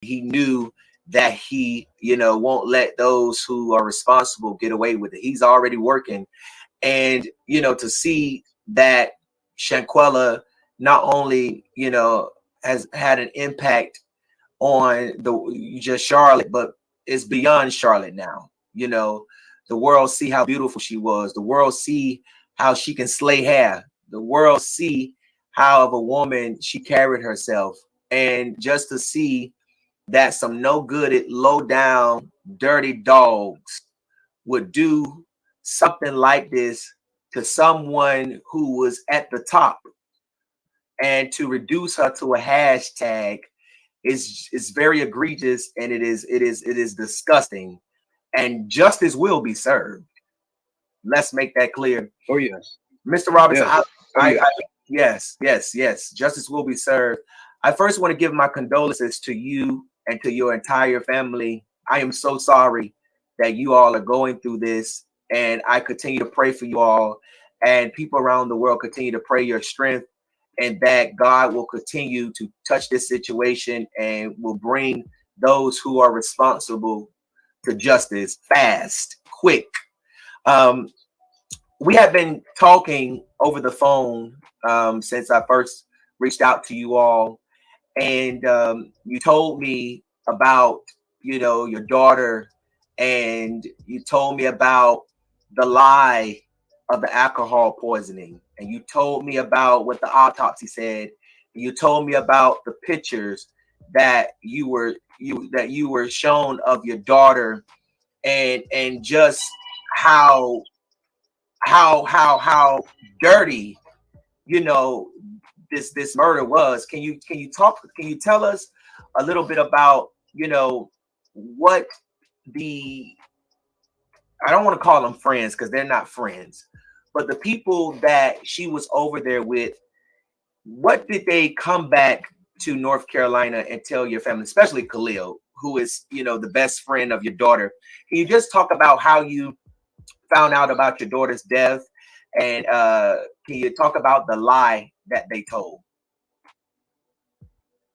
he knew that he, you know, won't let those who are responsible get away with it. He's already working. And, you know, to see that Shanquella not only, you know, has had an impact on the just Charlotte, but it's beyond Charlotte now. You know, the world see how beautiful she was. The world see how she can slay hair. The world see how of a woman she carried herself. And just to see that some no good, low down, dirty dogs would do something like this to someone who was at the top, and to reduce her to a hashtag is very egregious, and it is disgusting, and justice will be served. Let's make that clear. Oh yes, Mr. Robinson. yes. Yes, justice will be served. I first want to give my condolences to you and to your entire family. I am so sorry that you all are going through this, and I continue to pray for you all, and people around the world continue to pray your strength, and that God will continue to touch this situation and will bring those who are responsible to justice fast, quick. Um, we have been talking over the phone since I first reached out to you all, and you told me about, you know, your daughter, and you told me about the lie of the alcohol poisoning, and you told me about what the autopsy said, and you told me about the pictures that you were shown of your daughter, and just how how dirty, you know, this murder was. Can you tell us a little bit about, you know, what the, I don't want to call them friends because they're not friends, but the people that she was over there with, what did they come back to North Carolina and tell your family, especially Khalil, who is, you know, the best friend of your daughter? Can you just talk about how you found out about your daughter's death, and can you talk about the lie that they told?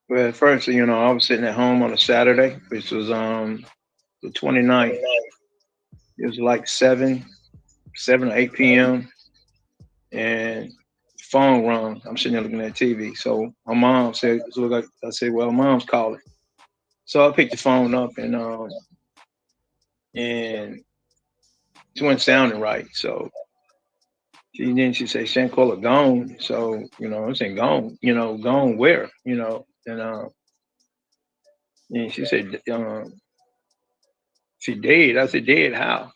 Well, first, you know, I was sitting at home on a Saturday, which was the 29th. It was like 7 or 8 p.m. and the phone rung. I'm sitting there looking at TV. So my mom said, so I said, well, mom's calling. So I picked the phone up, and she wasn't sounding right. So she said, Shanquella gone. So, you know, I'm saying gone, you know, gone where, you know, and she said, she dead. I said, dead how?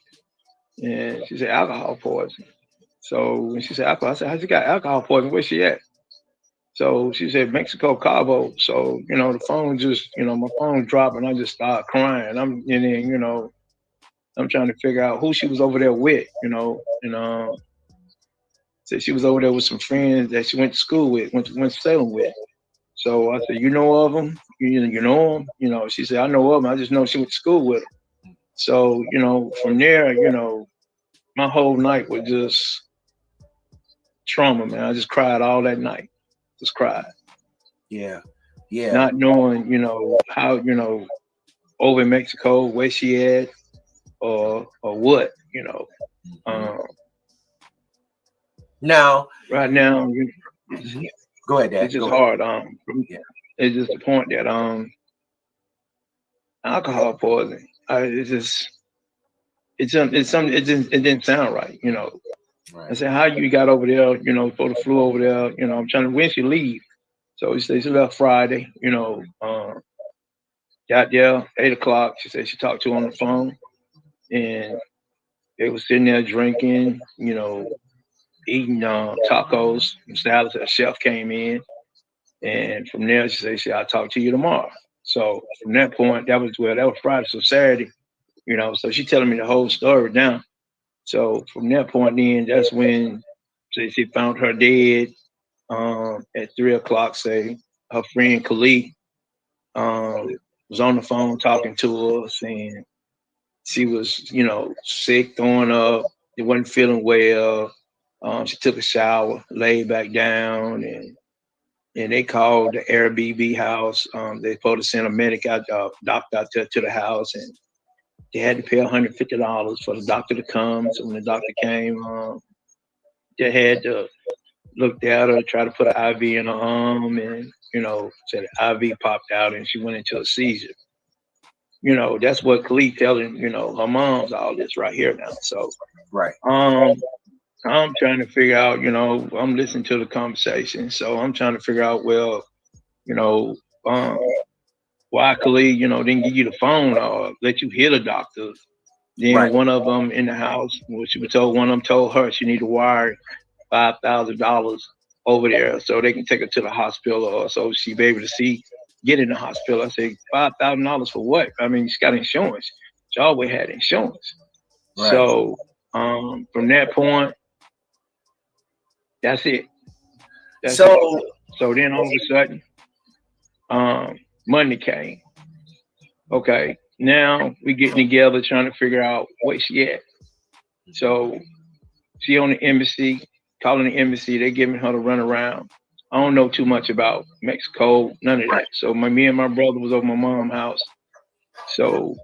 And she said, alcohol poison. So when she said alcohol, I said, how's she got alcohol poison? Where's she at? So she said, Mexico, Cabo. So, you know, the phone just, you know, my phone dropped and I just started crying. And then, you know, I'm trying to figure out who she was over there with, you know, and said she was over there with some friends that she went to school with, went to Salem with. So I said, you know of them? You know them? You know, she said, I know of them. I just know she went to school with them. So, you know, from there, you know, my whole night was just trauma, man. I just cried all that night. Just cried. Yeah, yeah. Not knowing, you know, how, you know, over in Mexico, where she at, or what, you know. Um, Now, right now, go ahead, Dad. it's just Go ahead. hard. Yeah. It's just the point that alcohol poisoning. It's just it's something. It didn't sound right, you know. I Right. said, how you got over there, you know, for the flu over there, you know, I'm trying to, when she leave. So he said she left Friday, you know, got there 8 o'clock. She said she talked to her on the phone, and they was sitting there drinking, you know, eating tacos and salads. A chef came in, and from there she said, I'll talk to you tomorrow. So from that point, that was Friday. So Saturday, you know, so she telling me the whole story now. So from that point, then that's when she found her dead at 3 o'clock. Say her friend Khalil was on the phone talking to us, and she was, you know, sick, throwing up. She wasn't feeling well. She took a shower, laid back down, and and they called the Airbnb house. They supposed to send a medic out, doctor out to the house, and they had to pay $150 for the doctor to come. So when the doctor came, they had to look at her, try to put an IV in her arm, and said the IV popped out and she went into a seizure. That's what Khalil telling her mom's all this right here now. So Right. I'm trying to figure out, I'm listening to the conversation, so I'm trying to figure out, well, um, why Khalil, didn't give you the phone or let you hear the doctor. Then Right. one of them in the house, what she was told, one of them told her she need to wire $5,000 over there so they can take her to the hospital or so she be able to get in the hospital. I say $5,000 for what? I mean, she got insurance. She always had insurance. Right. So from that point, that's it. So then all of a sudden, Monday came. Okay, now we getting together trying to figure out where she at. So she on the embassy, calling the embassy. They giving her the run around. I don't know too much about Mexico, none of that. So me and my brother was over my mom's house. So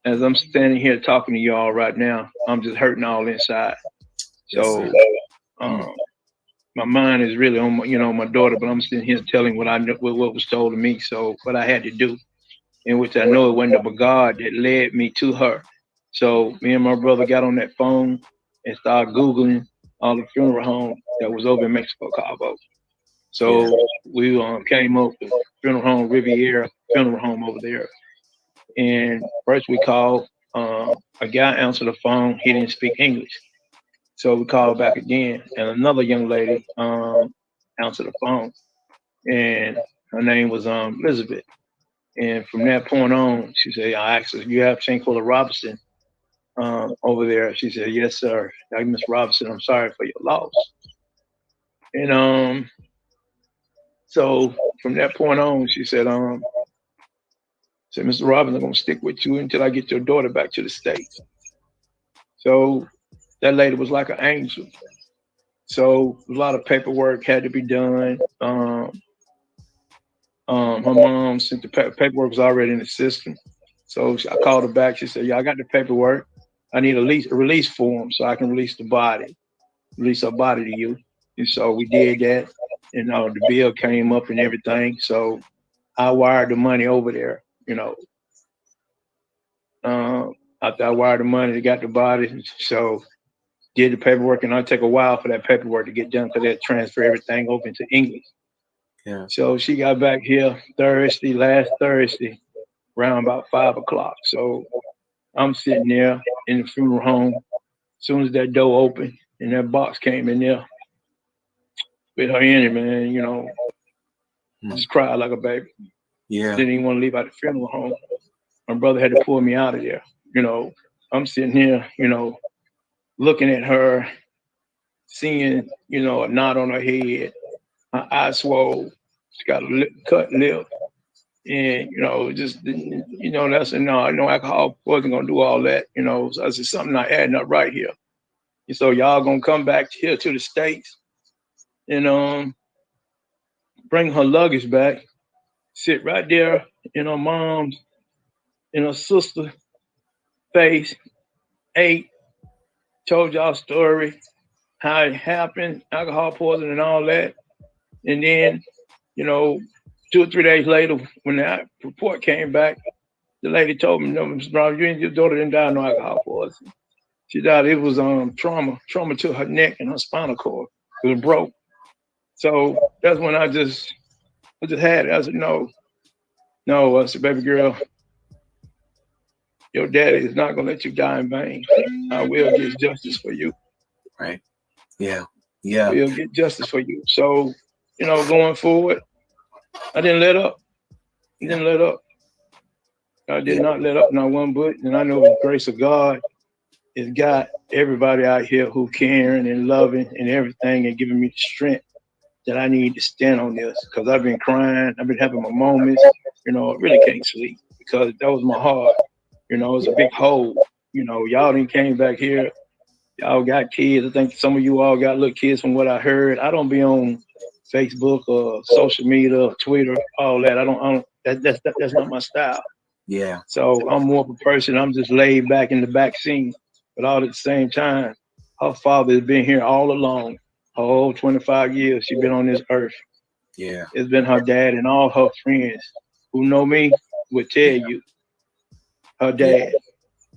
as I'm standing here talking to y'all right now, I'm just hurting all inside. So my mind is really on my daughter, but I'm sitting here telling what I know, what was told to me. So what I had to do, in which I know it wasn't but God that led me to her. So me and my brother got on that phone and started Googling all the funeral homes that was over in Mexico, Cabo. So we came up with funeral home Riviera funeral home over there. And first we called, a guy answered the phone. He didn't speak English. So we called back again, and another young lady answered the phone, and her name was Elizabeth. And from that point on, she said, I asked her, you have Shanquella Robinson over there? She said, yes, sir. Miss Robinson, I'm sorry for your loss. And so from that point on, she said, Mr. Robinson, I'm going to stick with you until I get your daughter back to the States. So that lady was like an angel. So a lot of paperwork had to be done. Her mom sent the paperwork was already in the system. So I called her back. She said, yeah, I got the paperwork. I need a release form so I can release her body to you. And so we did that. And the bill came up and everything. So I wired the money over there, after I wired the money, they got the body. So did the paperwork, and it'll take a while for that paperwork to get done because they transfer everything over into English. Yeah. So she got back here last Thursday, around about 5 o'clock. So I'm sitting there in the funeral home. As soon as that door opened and that box came in there with her in it, man, just cried like a baby. Yeah. Didn't even want to leave out the funeral home. My brother had to pull me out of there. I'm sitting here, looking at her, seeing, a knot on her head, her eyes swole, she got a cut lip, and just that's no alcohol wasn't gonna do all that, So I said something not adding up right here. And so y'all gonna come back here to the States and bring her luggage back, sit right there in her mom's and her sister face, ate, told y'all story, how it happened, alcohol poisoning and all that. And then, 2 or 3 days later, when that report came back, the lady told me, no, Mr. Brown, your daughter didn't die of no alcohol poisoning. She died, it was trauma to her neck and her spinal cord. It was broke. So that's when I just had it. I said, no. I said, baby girl, your daddy is not gonna let you die in vain. I will get justice for you. Right. Yeah. Yeah. We'll get justice for you. So, going forward, I didn't let up. I did not let up, not one bit. And I know the grace of God has got everybody out here who caring and loving and everything and giving me the strength that I need to stand on this. Because I've been crying. I've been having my moments. I really can't sleep because that was my heart. It's a big hole. Y'all didn't came back here. Y'all got kids. I think some of you all got little kids from what I heard. I don't be on Facebook or social media, or Twitter, all that. I don't that's not my style. Yeah. So I'm more of a person. I'm just laid back in the back scene, but all at the same time, her father has been here all along. Her whole 25 years she's been on this earth. Yeah. It's been her dad and all her friends who know me would tell you her dad.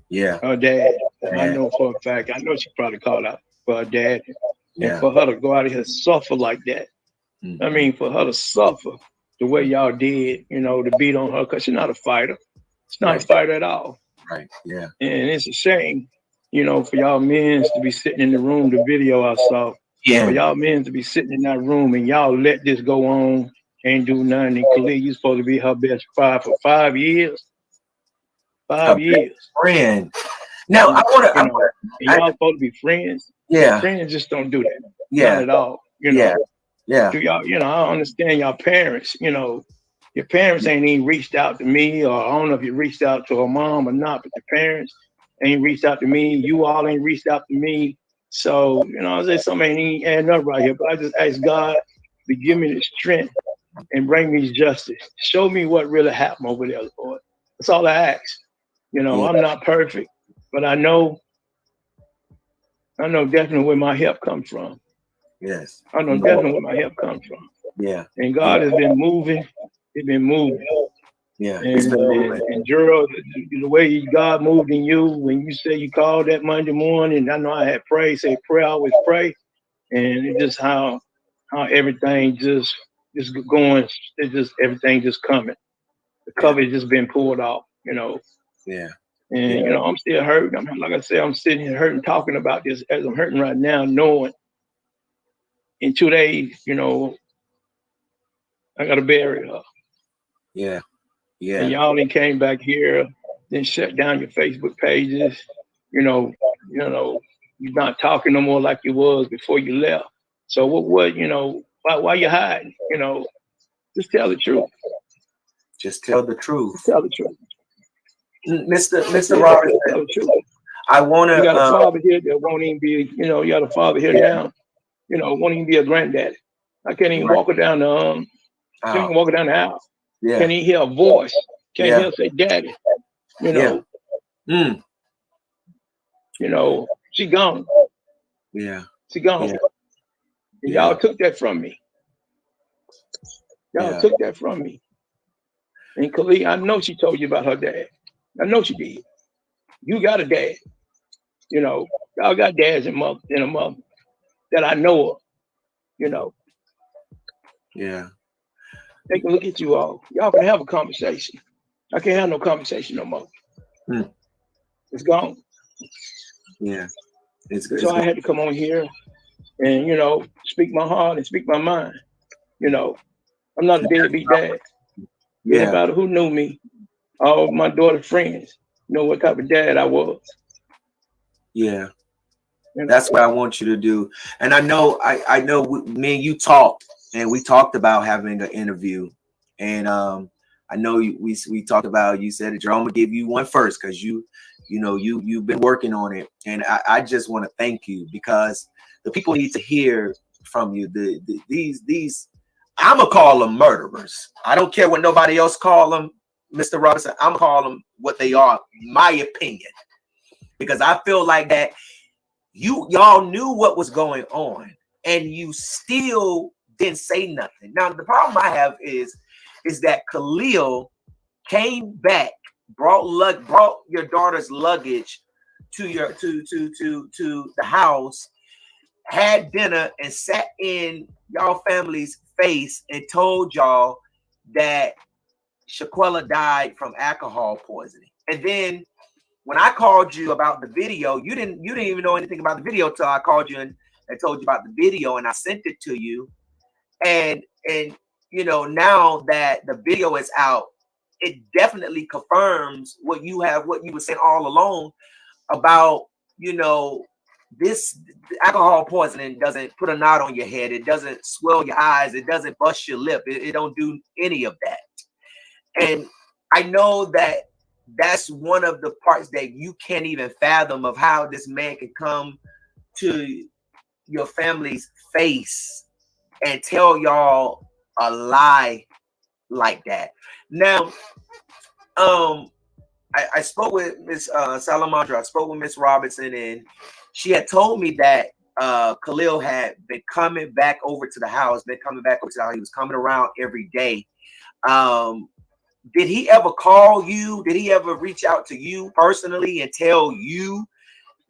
Yeah. Her dad. And I know for a fact, I know she probably called out for her dad. Yeah. And for her to go out here and suffer like that. Mm-hmm. I mean, for her to suffer the way y'all did, you know, to beat on her, because she's not a fighter. She's not a fighter at all. Right. Yeah. And it's a shame, you know, for y'all men to be sitting in the room, the video I saw. Yeah. For y'all men to be sitting in that room and y'all let this go on, ain't do nothing. And Khalil, you supposed to be her best friend for 5 years. 5 years. Friend. Now I want to. Y'all supposed to be friends. Yeah. Friends just don't do that. Yeah. Not at all. You know. Yeah. Do y'all, you know, I understand y'all parents, you know, your parents ain't even reached out to me, or I don't know if you reached out to her mom or not, but your parents ain't reached out to me. You all ain't reached out to me. So, you know, I say something ain't adding up right here, but I just ask God to give me the strength and bring me justice. Show me what really happened over there, Lord. That's all I ask. You know, I'm not perfect, but I know definitely where my help comes from. Yes. I know definitely where my help comes from. Yeah. And God has been moving. He's been moving. Yeah. And Gerald, the way God moved in you, when you say you called that Monday morning, I know I had prayed, say pray, always pray. And it's just how everything just going, it's just everything just coming. The cover has just been pulled off, you know. Yeah. And you know, I'm still hurting. Like I said, I'm sitting here hurting, talking about this as I'm hurting right now, knowing in 2 days, you know, I gotta bury her. Yeah. Yeah. And y'all then came back here, then shut down your Facebook pages. You know, you're not talking no more like you was before you left. So what you know, why you hiding? You know, just tell the truth. Just tell the truth. Just tell the truth. Mr. Robinson, tell the truth. I wanna you got a father here that won't even be, you know, you got a father here now, you know, won't even be a granddaddy. I can't even walk her down the can't even walk her down the aisle. Yeah. Can't even hear a voice. Can't hear her say daddy. You know. You know, she gone. Yeah. She gone. Yeah. And y'all took that from me. Y'all took that from me. And Khalil, I know she told you about her dad. I know she did. You got a dad. You know, y'all got dads and a mother that I know of. You know. Yeah. They can look at you all. Y'all can have a conversation. I can't have no conversation no more. It's gone. Yeah. So I had to come on here and, you know, speak my heart and speak my mind. You know, I'm not a deadbeat dad. Anybody who knew me, all my daughter's friends, know what type of dad I was. Yeah. That's what I want you to do. And I know me and you talked, and we talked about having an interview. And I know we talked about, you said that I'm gonna give you one first because you've been working on it. And I just want to thank you because the people need to hear from you. These I'm gonna call them murderers. I don't care what nobody else call them, Mr. Robinson. I'm gonna call them what they are, my opinion. Because I feel like that y'all knew what was going on and you still didn't say nothing. Now the problem I have is that Khalil came back, brought your daughter's luggage to the house, had dinner, and sat in y'all family's face and told y'all that Shanquella died from alcohol poisoning. And then when I called you about the video, you didn't even know anything about the video till I called you and told you about the video, and I sent it to you. And you know, now that the video is out, it definitely confirms what you were saying all along about, you know, this alcohol poisoning doesn't put a knot on your head. It doesn't swell your eyes. It doesn't bust your lip. It don't do any of that. And I know that that's one of the parts that you can't even fathom of how this man can come to your family's face and tell y'all a lie like that. Now, I spoke with Miss Salamandra. I spoke with Miss Robinson, and she had told me that Khalil had been coming back over to the house. He was coming around every day. Did he ever call you? Did he ever reach out to you personally and tell you,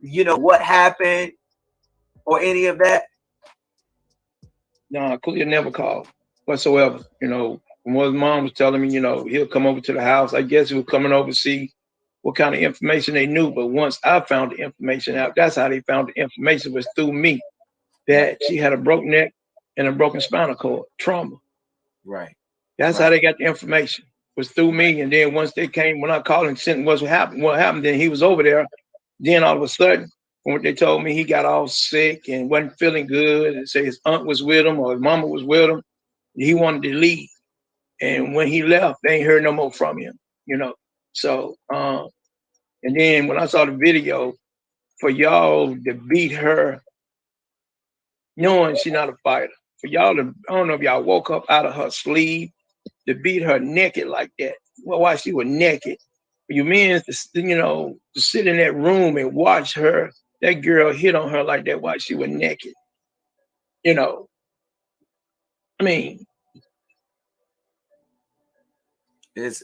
what happened or any of that? No, Khalil never called whatsoever. From what his mom was telling me, he'll come over to the house. I guess he was coming over to see what kind of information they knew. But once I found the information out, that's how they found the information, was through me, that she had a broken neck and a broken spinal cord trauma. Right. That's how they got the information, was through me. And then once they came, when I called and sent what happened, then he was over there. Then all of a sudden, from what they told me, he got all sick and wasn't feeling good. And say his aunt was with him or his mama was with him. He wanted to leave. And when he left, they ain't heard no more from him, So, and then when I saw the video, for y'all to beat her, knowing she's not a fighter, for y'all to, I don't know if y'all woke up out of her sleep, to beat her naked like that. Well, while she was naked, you mean to sit in that room and watch her, that girl hit on her like that while she was naked. I mean, it's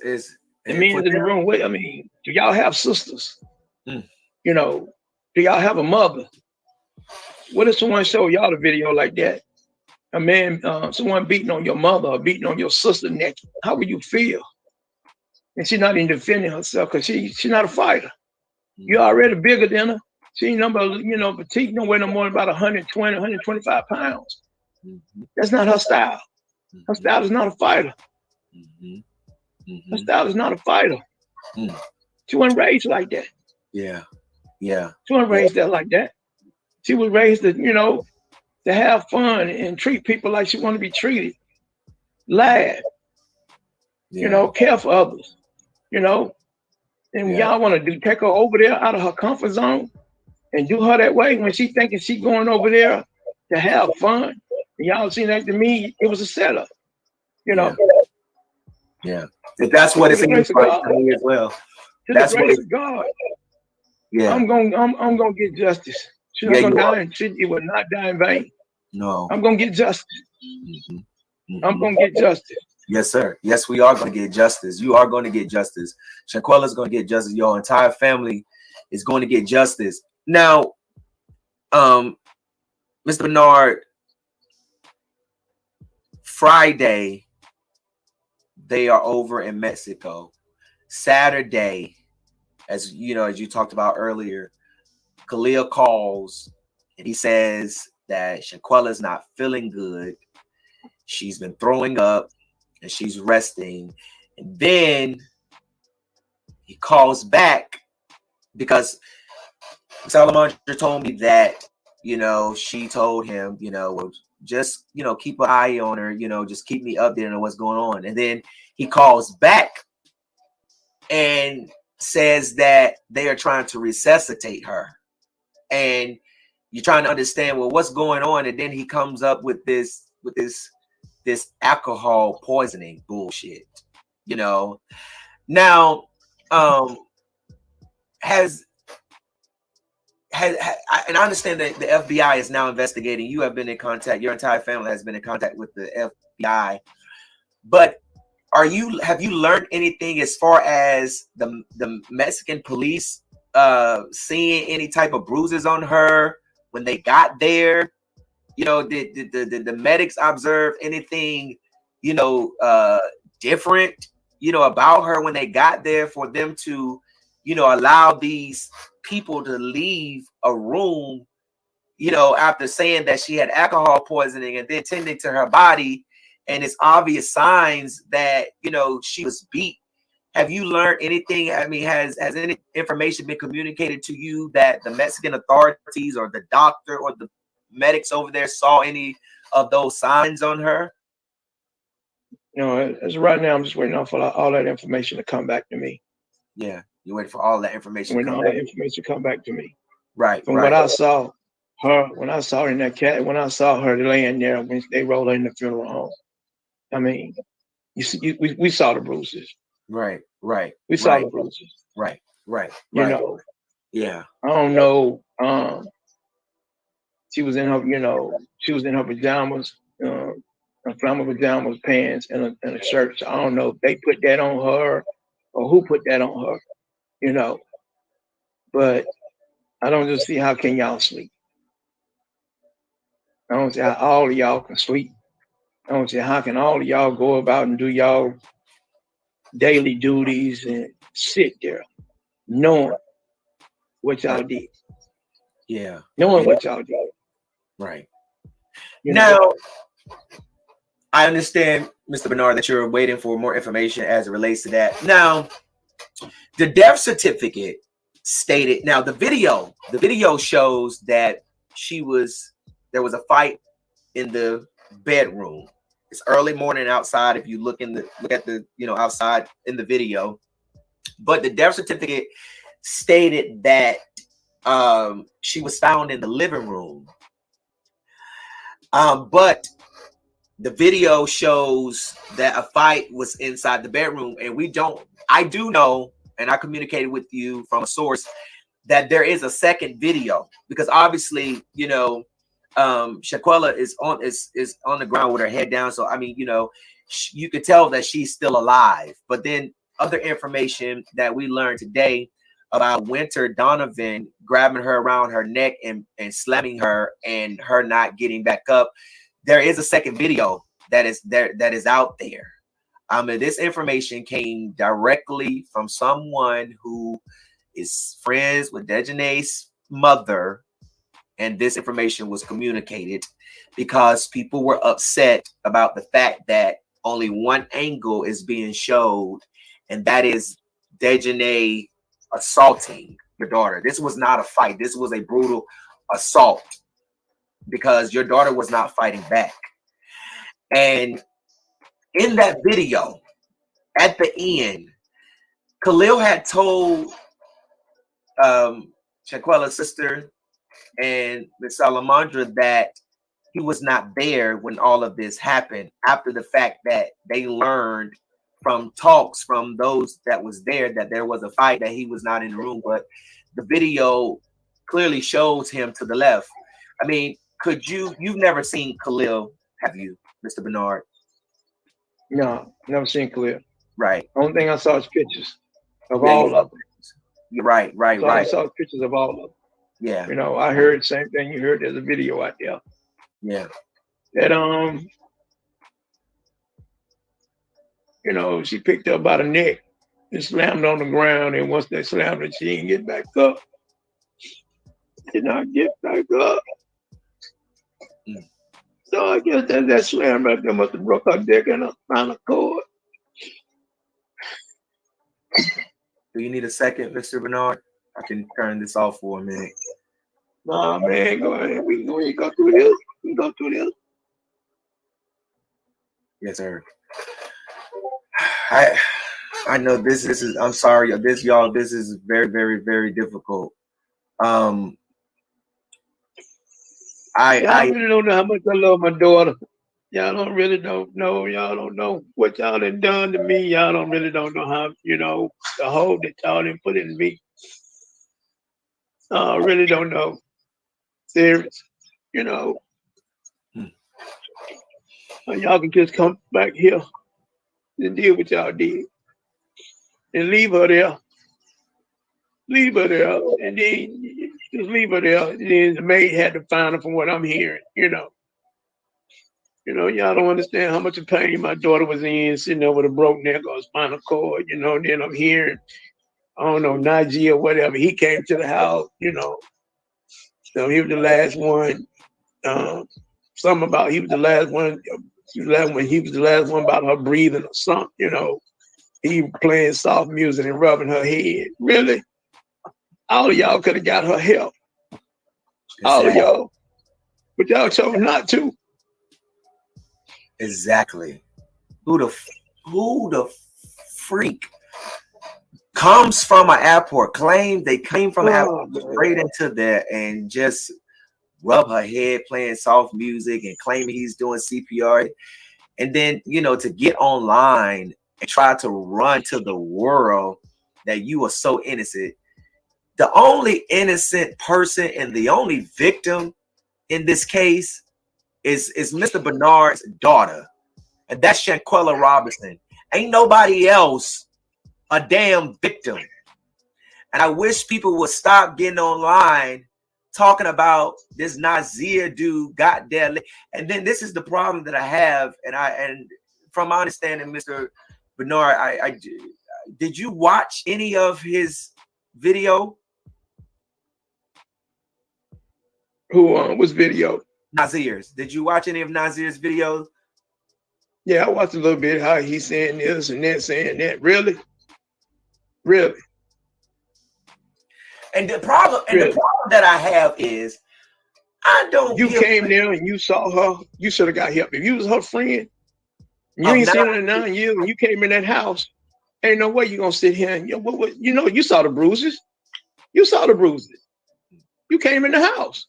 the men in the room. Wait, I mean, do y'all have sisters? Do y'all have a mother? What if someone show y'all the video like that? A man, someone beating on your mother or beating on your sister naked. How would you feel? And she's not even defending herself because she's not a fighter. You're already bigger than her. She ain't petite, no way no more than about 120, 125 pounds. That's not her style. Her style is not a fighter. Her style is not a fighter. She wasn't raised like that. Yeah. She wasn't raised that like that. She was raised to, to have fun and treat people like she wanted to be treated. Laugh. Care for others. And y'all want to take her over there out of her comfort zone and do her that way when she thinking she going over there to have fun. And y'all seen that, to me, it was a setup. Yeah. That's what it seems like to me as well. That's the grace of God. Yeah. I'm gonna get justice. She's not gonna die, and it will not die in vain. No. I'm gonna get justice. I'm gonna get justice. Yes, sir. Yes, we are going to get justice. You are going to get justice. Shanquella is going to get justice. Your entire family is going to get justice. Now, Mr. Bernard, Friday, they are over in Mexico. Saturday, as you talked about earlier, Khalil calls and he says that Shanquella is not feeling good. She's been throwing up and she's resting. And then he calls back because Salamandra told me that, she told him, just, keep an eye on her, just keep me updated on what's going on. And then he calls back and says that they are trying to resuscitate her. And you're trying to understand, well, what's going on? And then he comes up with this alcohol poisoning bullshit, Now, and I understand that the FBI is now investigating. You have been in contact. Your entire family has been in contact with the FBI. But have you learned anything as far as the Mexican police seeing any type of bruises on her when they got there? Did the medics observe anything, different, about her when they got there for them to, allow these people to leave a room, after saying that she had alcohol poisoning and then tending to her body and it's obvious signs that, she was beat. Have you learned anything? I mean, has any information been communicated to you that the Mexican authorities or the doctor or the medics over there saw any of those signs on her? As right now, I'm just waiting for all that information to come back to me. Yeah, you're waiting for all that information. All that information to come back to me. Right. From what I saw, her when I saw her in that cat, when I saw her laying there when they rolled her in the funeral home. I mean, you see, we saw the bruises. Right. We saw the bruises. Right. You know. Yeah. I don't know. She was in her, she was in her pajamas, flannel pajamas, pants, and a shirt. So I don't know if they put that on her or who put that on her, But I don't just see how can y'all sleep. I don't see how all of y'all can sleep. I don't see how can all of y'all go about and do y'all daily duties and sit there knowing what y'all did. Yeah. Knowing what y'all did. Right. Now, I understand, Mr. Bernard, that you're waiting for more information as it relates to that. Now, the death certificate stated, now the video shows that there was a fight in the bedroom. It's early morning outside if you look at the outside in the video. But the death certificate stated that she was found in the living room. But the video shows that a fight was inside the bedroom, and I do know, and I communicated with you from a source that there is a second video, because obviously, Shanquella is on the ground with her head down. So, I mean, you could tell that she's still alive. But then other information that we learned today about Winter Donovan grabbing her around her neck and slamming her and her not getting back up. There is a second video that is out there. And this information came directly from someone who is friends with Daejhanae's mother, and this information was communicated because people were upset about the fact that only one angle is being showed, and that is Daejhanae assaulting your daughter. This was not a fight. This was a brutal assault because your daughter was not fighting back. And in that video, at the end, Khalil had told Shanquella's sister and Miss Salamandra that he was not there when all of this happened, after the fact that they learned from talks from those that was there that there was a fight, that he was not in the room. But the video clearly shows him to the left. I mean, you've never seen Khalil, have you, Mr. Bernard? No, never seen Khalil. Right. Only thing I saw is pictures of all of them. Right. I saw pictures of all of them. Yeah. I heard the same thing you heard. There's a video out there. Yeah. That she picked up by the neck and slammed on the ground, and once they slammed her, she didn't get back up. Did not get back up. So I guess that slam right there must have broke her neck and her spinal cord. Do you need a second, Mr. Bernard? I can turn this off for a minute. Nah, man, go ahead. We can go through this. We can go through this. Yes, sir. I know this is. I'm sorry, this y'all. This is very, very, very difficult. I really don't know how much I love my daughter. Y'all don't really don't know. Y'all don't know what y'all have done to me. Y'all don't know how, the hold that y'all didn't put in me. I really don't know. Serious, Y'all can just come back here and deal with y'all did. And leave her there. Leave her there. And then just leave her there. And then the maid had to find her from what I'm hearing, y'all don't understand how much pain my daughter was in, sitting there with a broken neck or a spinal cord, then I'm hearing, I don't know, Nazeer or whatever. He came to the house, So he was the last one. Something about he was the last one. He was the last one about her breathing or something, He playing soft music and rubbing her head. Really? All of y'all could have got her help. All of y'all. But y'all chose not to. Exactly. Who the freak comes from an airport? They came from an airport straight into there and just rub her head playing soft music and claiming he's doing CPR. And then, you know, to get online and try to run to the world that you are so innocent. The only innocent person and the only victim in this case is Mr. Bernard's daughter. And that's Shanquella Robinson. Ain't nobody else a damn victim. And I wish people would stop getting online talking about this Nazeer dude got there. And then this is the problem that I have. And from my understanding, Mr. Bernard, I did you watch any of his video? Who was video? Nazeer's. Did you watch any of Nazeer's videos? Yeah, I watched a little bit how he's saying this and that, saying that. Really? Really? And the problem that I have is I don't. You came there and you saw her. You should have got help. If you was her friend, you ain't seen her in 9 years, and you came in that house, ain't no way you gonna sit here and you know you saw the bruises. You saw the bruises. You came in the house.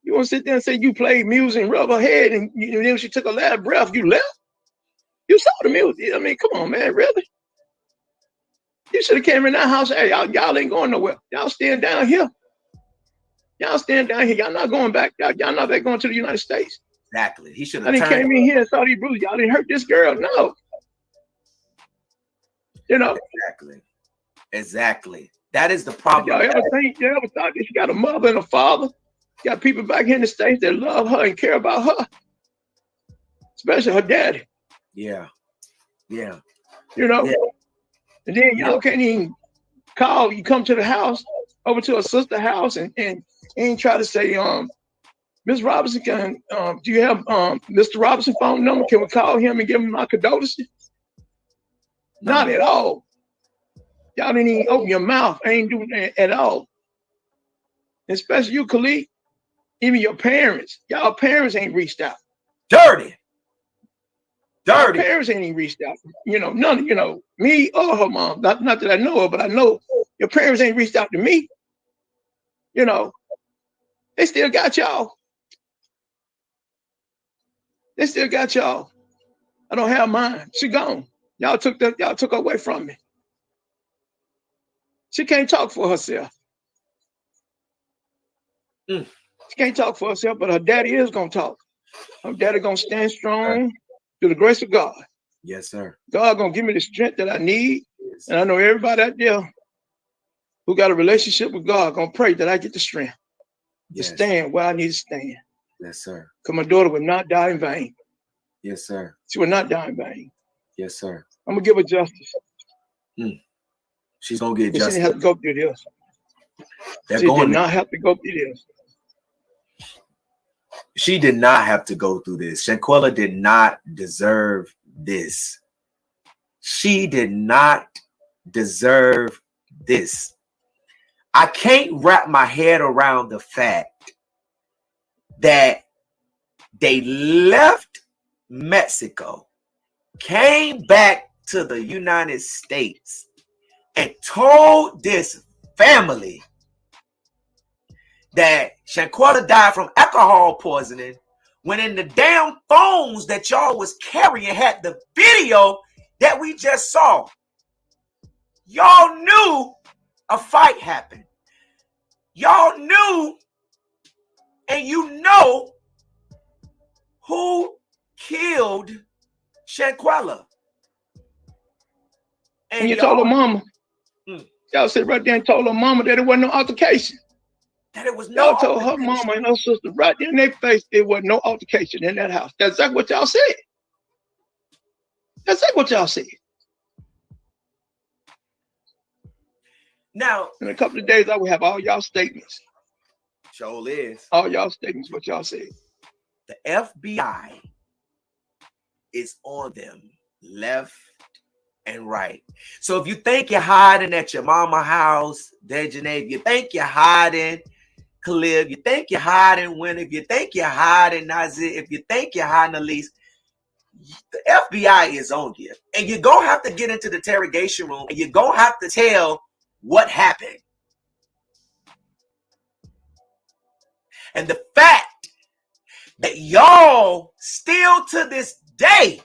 You want to sit there and say you played music and rub her head, and then she took a last breath, you left? You saw the music. I mean, come on, man, really? You should have came in that house. Hey, y'all ain't going nowhere. Y'all staying down here. Y'all staying down here. Y'all not going back. Y'all not back going to the United States. Exactly. He should have. I didn't came in here and saw these bruises. Y'all didn't hurt this girl. No. You know. Exactly. That is the problem. Y'all ever thought that she got a mother and a father? Got people back here in the States that love her and care about her, especially her daddy. Yeah. Yeah. You know. Yeah. And then y'all can't even call. You come to the house, over to her sister's house, and ain't try to say, Miss Robinson, do you have Mr. Robinson phone number? Can we call him and give him my condolences? Not at all. Y'all didn't even open your mouth. Ain't doing that at all. Especially you, Khalil. Even your parents. Y'all parents ain't reached out. Dirty. Your parents ain't even reached out. You know, none, me or her mom. Not that I know her, but I know your parents ain't reached out to me. You know, they still got y'all. They still got y'all. I don't have mine. She gone. Y'all took her away from me. She can't talk for herself. She can't talk for herself, but her daddy is gonna talk. Her daddy gonna stand strong through the grace of God. Yes, sir. God gonna give me the strength that I need. Yes. And I know everybody out there who got a relationship with God gonna pray that I get the strength to stand where I need to stand. Yes, sir. Because my daughter will not die in vain. Yes, sir. She will not die in vain. Yes, sir. I'm gonna give her justice. She's gonna get justice. She didn't have to go through this. She did not have to go through this. She did not have to go through this. Shanquella did not deserve this. She did not deserve this. I can't wrap my head around the fact that they left Mexico, came back to the United States, and told this family that Shanquella died from alcohol poisoning, when in the damn phones that y'all was carrying had the video that we just saw. Y'all knew a fight happened. Y'all knew, and you know who killed Shanquella. And you told her mama. Y'all sit right there and told her mama that it wasn't no altercation. That it was no. Y'all told her mama and her sister right there in their face it wasn't no altercation in that house. That's exactly what y'all said. That's exactly what y'all said. Now, in a couple of days, I will have all y'all statements. Sure is. All y'all statements, what y'all said. The FBI is on them left and right. So if you think you're hiding at your mama house, Daejhanae, if you think you're hiding Khalil, if you think you're hiding Winnie, if you think you're hiding Nazeer, if you think you're hiding Alysse, the FBI is on you. And you're going to have to get into the interrogation room and you're going to have to tell what happened. And the fact that y'all still to this day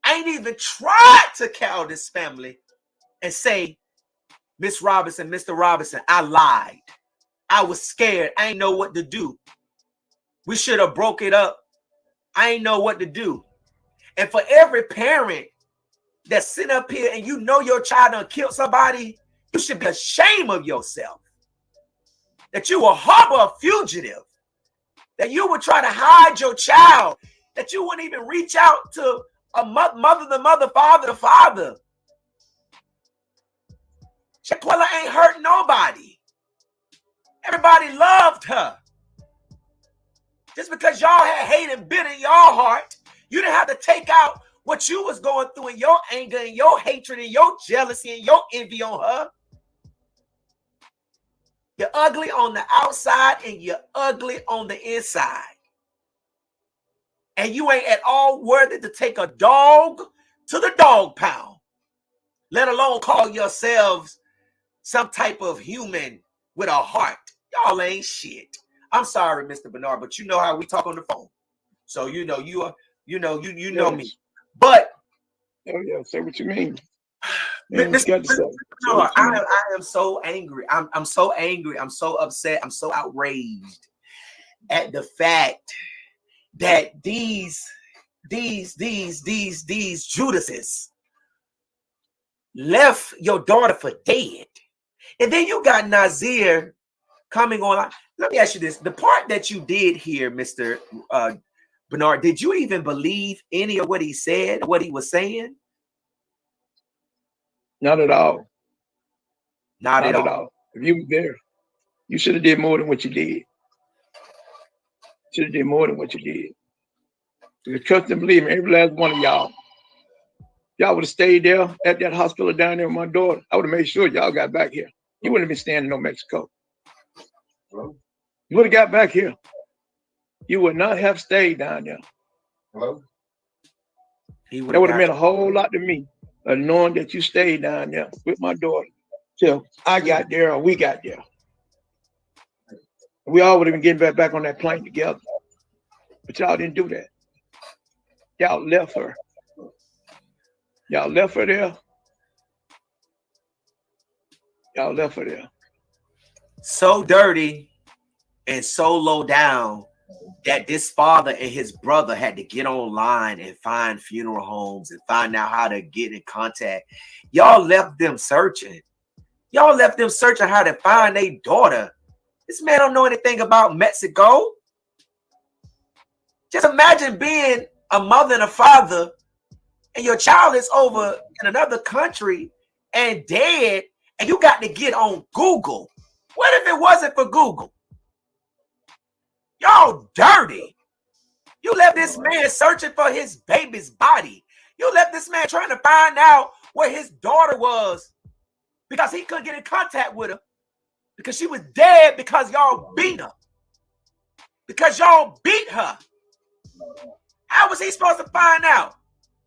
ain't even tried to call this family and say, Miss Robinson, Mr. Robinson, I lied. I was scared. I ain't know what to do. We should have broke it up. I ain't know what to do. And for every parent that's sitting up here and you know your child done killed somebody, you should be ashamed of yourself. That you will harbor a fugitive. That you would try to hide your child. That you wouldn't even reach out to a mother, the mother, father, the father. Shanquella ain't hurt nobody. Everybody loved her. Just because y'all had hate and bitter in your heart, you didn't have to take out what you was going through in your anger and your hatred and your jealousy and your envy on her. You're ugly on the outside and you're ugly on the inside. And you ain't at all worthy to take a dog to the dog pound, let alone call yourselves some type of human with a heart. Y'all ain't shit. I'm sorry, Mr. Bernard, but you know how we talk on the phone. So you know you know me. But say what you mean. Mr. Bernard, I am so angry. I'm so angry. I'm so upset. I'm so outraged at the fact that these Judases left your daughter for dead. And then you got Nazeer coming on. Let me ask you this. The part that you did here, Mr. Bernard, did you even believe any of what he said, what he was saying? Not at all. Not at all. If you were there, you should have did more than what you did. Should have did more than what you did. You trust and believe me, every last one of y'all. Y'all would have stayed there at that hospital down there with my daughter. I would have made sure y'all got back here. You wouldn't have been staying in no Mexico. Hello? You would have got back here. You would not have stayed down there. Hello? That would have meant a whole lot to me, knowing that you stayed down there with my daughter till I got there or we got there. We all would have been getting back on that plane together. But y'all didn't do that. Y'all left her. Y'all left her there. Y'all left her there. So dirty and so low down that this father and his brother had to get online and find funeral homes and find out how to get in contact. Y'all left them searching. Y'all left them searching how to find their daughter. This man don't know anything about Mexico. Just imagine being a mother and a father and your child is over in another country and dead, and you got to get on Google. What if it wasn't for Google? Y'all dirty. You left this man searching for his baby's body. You left this man trying to find out where his daughter was because he couldn't get in contact with her because she was dead because y'all beat her. Because y'all beat her. How was he supposed to find out?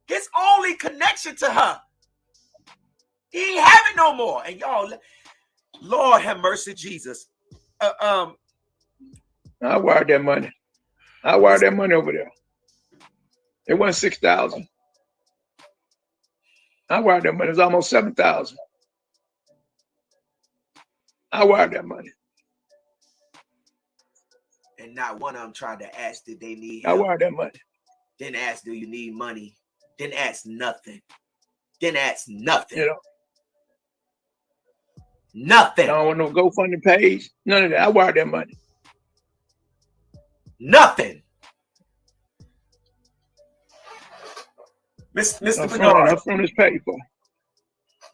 His only connection to her. He ain't have it no more. And y'all, Lord have mercy, Jesus. I wired that money. I wired that money over there. It wasn't 6,000. I wired that money. It was almost 7,000. I wired that money. And not one of them tried to ask, did they need help? I help? wired that money. Didn't ask, do you need money? Didn't ask nothing. Didn't ask nothing. You know. Nothing. I don't want no GoFundMe page. None of that. I wired that money. Nothing. Mr. Bernard. Her funeral is paid for.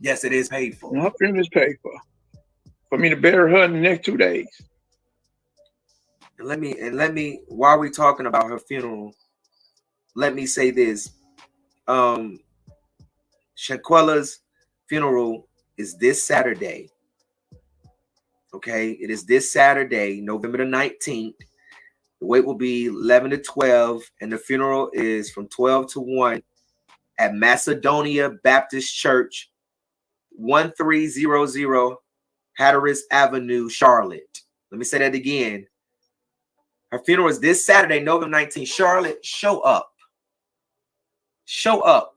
Yes, it is paid for. Her funeral is paid for. For me to bury her in the next 2 days. And let me, while we're talking about her funeral, let me say this. Shanquella's funeral is this Saturday. Okay, it is this Saturday, November the 19th. The wait will be 11 to 12, and the funeral is from 12 to 1 at Macedonia Baptist Church, 1300 Hatteras Avenue, Charlotte. Let me say that again. Her funeral is this Saturday, November 19th. Charlotte, show up. Show up.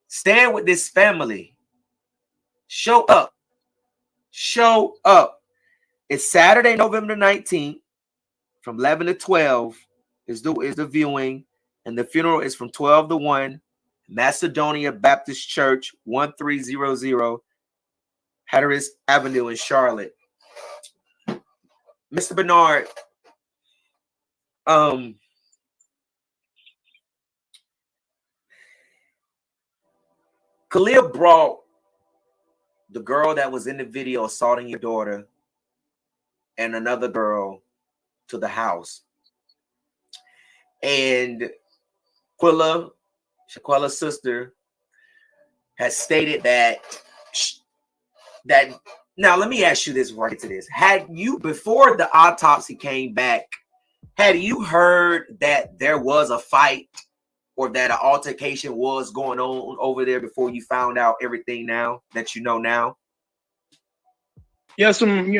Stand with this family. Show up. Show up. It's Saturday, November 19th, from 11 to 12 is the viewing, and the funeral is from 12 to 1. Macedonia Baptist Church, 1300 Hatteras Avenue in Charlotte. Mr. Bernard, Khalil brought the girl that was in the video assaulting your daughter and another girl to the house. And Shanquella's sister, has stated that now let me ask you this right to this. Had you, before the autopsy came back, had you heard that there was a fight or that an altercation was going on over there before you found out everything now that you know now? Yeah, some,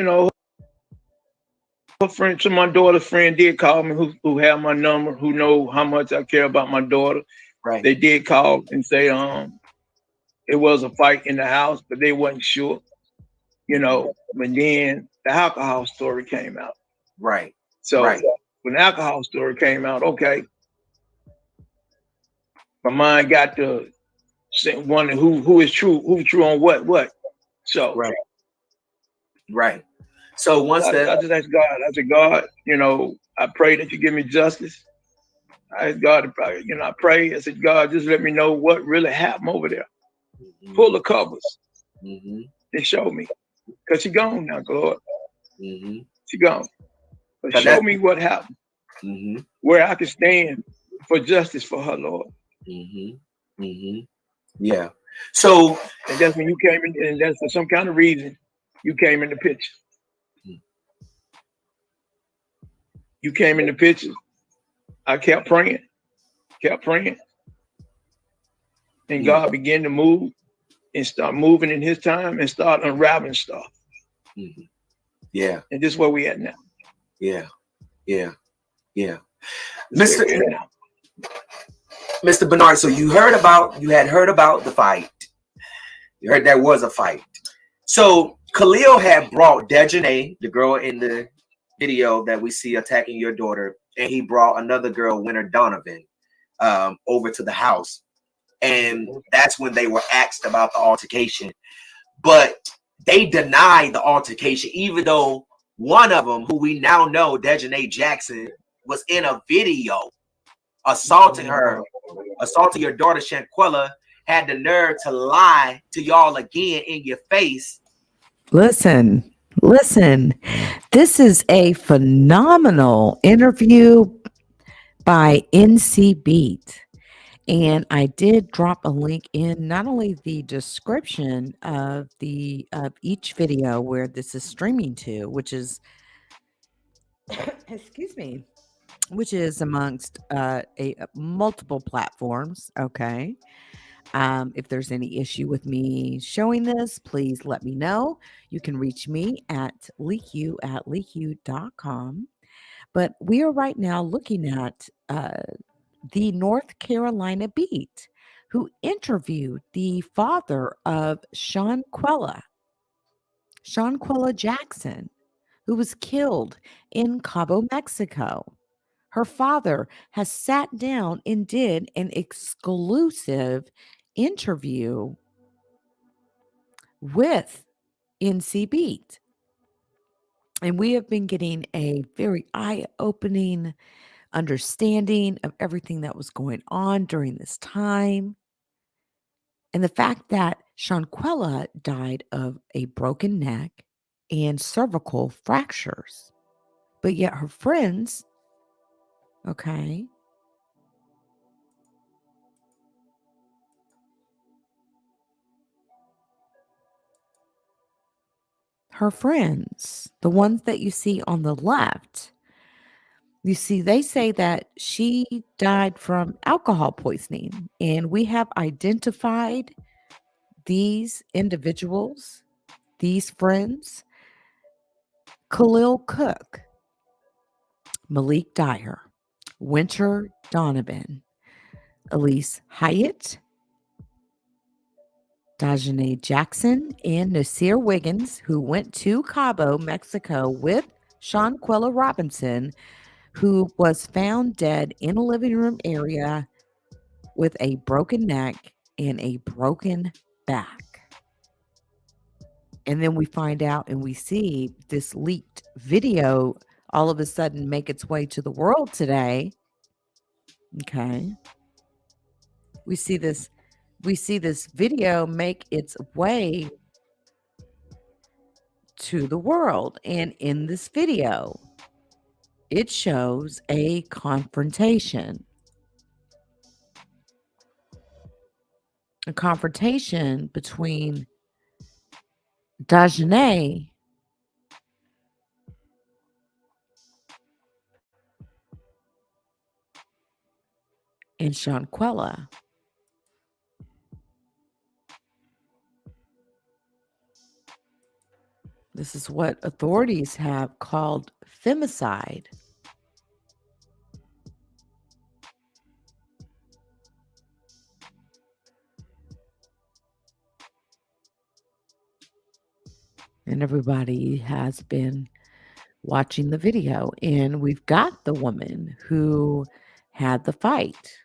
a friend, my daughter's friend did call me who have my number, who know how much I care about my daughter. Right. They did call and say it was a fight in the house, but they wasn't sure. But then the alcohol story came out. Right. So right. When the alcohol story came out, okay, my mind got to wonder who is true, who's true on what. So right. So once I just asked God, I said, God, I pray that you give me justice. I asked God to pray, I pray. I said, God, just let me know what really happened over there. Mm-hmm. Pull the covers. Mm-hmm. They show me. Because she gone now, God. Mm-hmm. She gone. But show me what happened. Mm-hmm. Where I can stand for justice for her, Lord. Mm-hmm. Mm-hmm. Yeah. So, and that's when you came in, and that's for some kind of reason you came in the picture. You came in the picture. I kept praying. And God began to move and start moving in his time and start unraveling stuff. Mm-hmm. Yeah. And this is where we at now. Yeah. Mr. Bernard, so you had heard about the fight. You heard there was a fight. So Khalil had brought Daejhanae, the girl in the video that we see attacking your daughter, and he brought another girl, Winter Donovan, over to the house. And that's when they were asked about the altercation. But they denied the altercation, even though one of them, who we now know, Daejhanae Jackson, was in a video assaulting your daughter Shanquella, had the nerve to lie to y'all again in your face. Listen. This is a phenomenal interview by TheNCBeat. And I did drop a link in not only the description of each video where this is streaming to, which is excuse me, which is amongst multiple platforms. Okay. If there's any issue with me showing this, please let me know. You can reach me at leaku@leaku.com. But we are right now looking at the North Carolina Beat, who interviewed the father of Shanquella Jackson, who was killed in Cabo, Mexico. Her father has sat down and did an exclusive interview with TheNCBeat. And we have been getting a very eye-opening understanding of everything that was going on during this time. And the fact that Shanquella died of a broken neck and cervical fractures. But yet her friends, okay, her friends, the ones that you see on the left, you see, they say that she died from alcohol poisoning. And we have identified these individuals, these friends. Khalil Cooke, Malik Dyer, Winter Donovan, Alysse Hyatt, Daejhanae Jackson, and Nazeer Wiggins, who went to Cabo, Mexico with Shanquella Robinson, who was found dead in a living room area with a broken neck and a broken back. And then we find out and we see this leaked video all of a sudden make its way to the world today. Okay. We see this video make its way to the world. And in this video, it shows a confrontation. A confrontation between Daejhanae and Shanquella. This is what authorities have called femicide. And everybody has been watching the video. And we've got the woman who had the fight.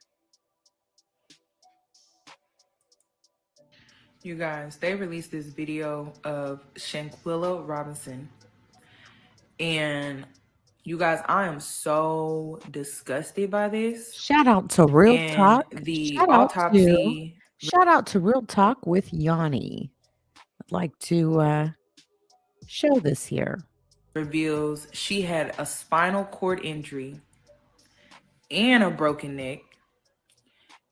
You guys, they released this video of Shanquella Robinson. And you guys, I am so disgusted by this. Shout out to Real And Talk. the Shout autopsy out to Real Talk with Yanni. I'd like to show this here. reveals she had a spinal cord injury and a broken neck.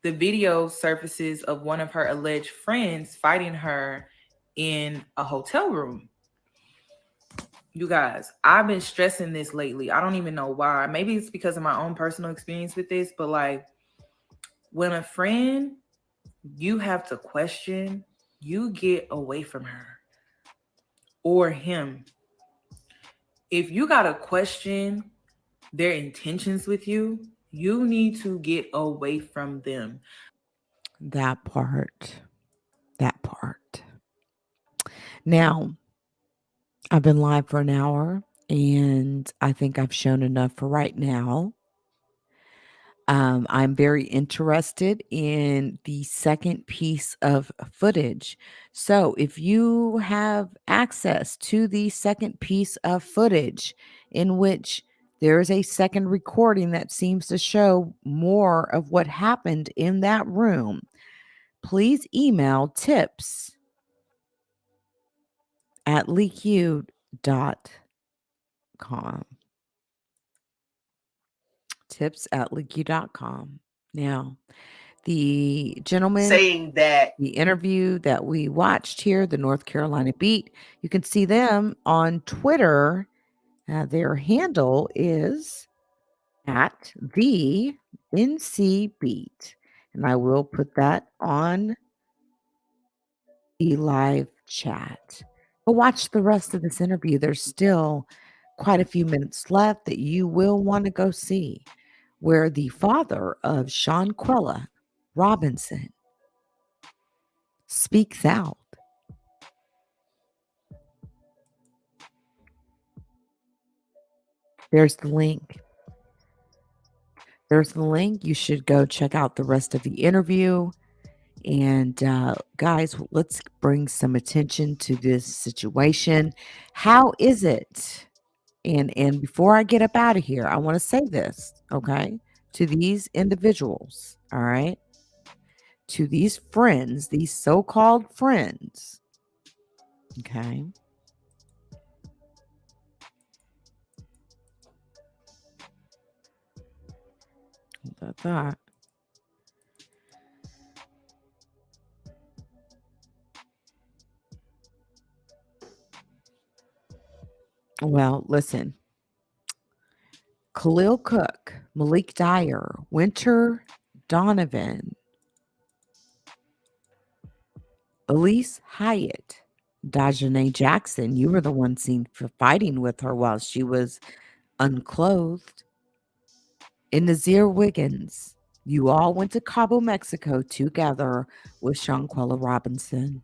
The video surfaces of one of her alleged friends fighting her in a hotel room. You guys, I've been stressing this lately. I don't even know why. Maybe it's because of my own personal experience with this, but like when a friend you have to question, you get away from her or him. If you got to question their intentions with you, you need to get away from them. That part. Now, I've been live for an hour, and I think I've shown enough for right now. I'm very interested in the second piece of footage. So, if you have access to the second piece of footage in which there is a second recording that seems to show more of what happened in that room, please email tips@leaku.com. tips@leaku.com. Now, the gentleman saying that the interview that we watched here, the North Carolina Beat, you can see them on Twitter. Their handle is at TheNCBeat. And I will put that on the live chat. But watch the rest of this interview. There's still quite a few minutes left that you will want to go see, where the father of Shanquella Robinson speaks out. There's the link. You should go check out the rest of the interview. And guys, let's bring some attention to this situation. How is it? And before I get up out of here, I want to say this, okay, to these individuals, all right, to these friends, these so-called friends, okay. That. Well, listen. Khalil Cooke, Malik Dyer, Winter Donovan, Alysse Hyatt, Daejhanae Jackson. You were the one seen fighting with her while she was unclothed. And Nazeer Wiggins, you all went to Cabo, Mexico together with Shanquella Robinson.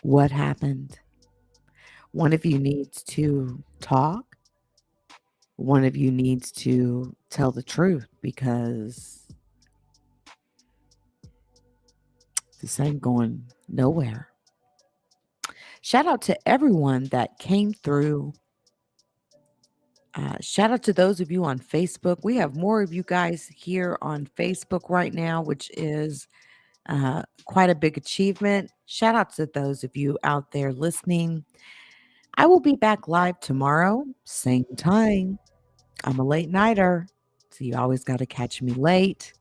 What happened? One of you needs to talk. One of you needs to tell the truth because this ain't going nowhere. Shout out to everyone that came through. Shout out to those of you on Facebook. We have more of you guys here on Facebook right now, which is quite a big achievement. Shout out to those of you out there listening. I will be back live tomorrow, same time. I'm a late nighter, so you always got to catch me late.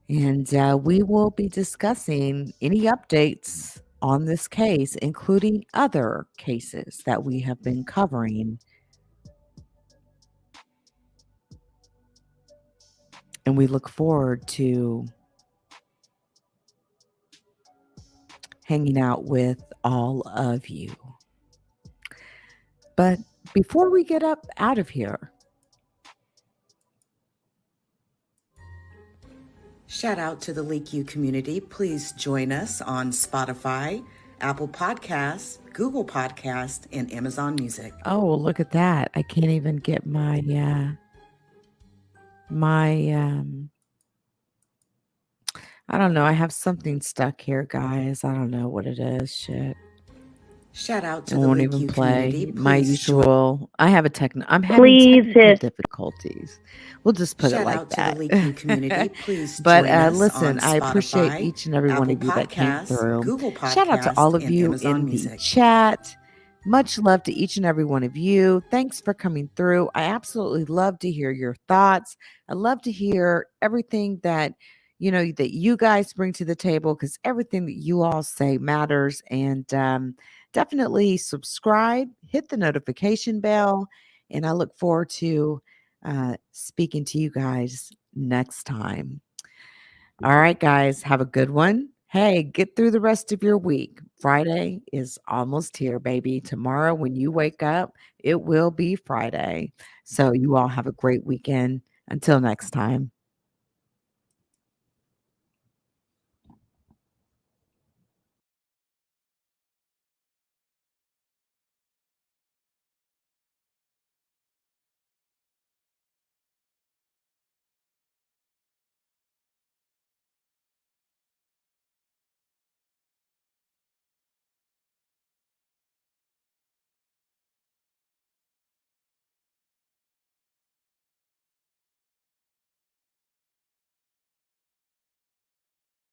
And we will be discussing any updates on this case, including other cases that we have been covering. And we look forward to hanging out with all of you. But before we get up out of here, shout out to the Leak You community. Please join us on Spotify, Apple Podcasts, Google Podcasts, and Amazon Music. oh, well, look at that. I can't even get my I don't know. I have something stuck here, guys. I don't know what it is. Shit. Shout out to I the won't Leak even You play community. my Please usual. I have I'm having Please, technical sis. difficulties. We'll just put it Shout like out to that. the Leak You community. Please But join us listen, on I appreciate Spotify, each and every one Apple of you that came Podcasts, through. Google Podcasts, Shout out to all of and you Amazon in Music. the chat. Much love to each and every one of you. Thanks for coming through. I absolutely love to hear your thoughts. I love to hear everything that that you guys bring to the table, because everything that you all say matters. And definitely subscribe, hit the notification bell, and I look forward to speaking to you guys next time. All right, guys, have a good one. Hey, get through the rest of your week. Friday is almost here, baby. Tomorrow, when you wake up, it will be Friday. So you all have a great weekend. Until next time.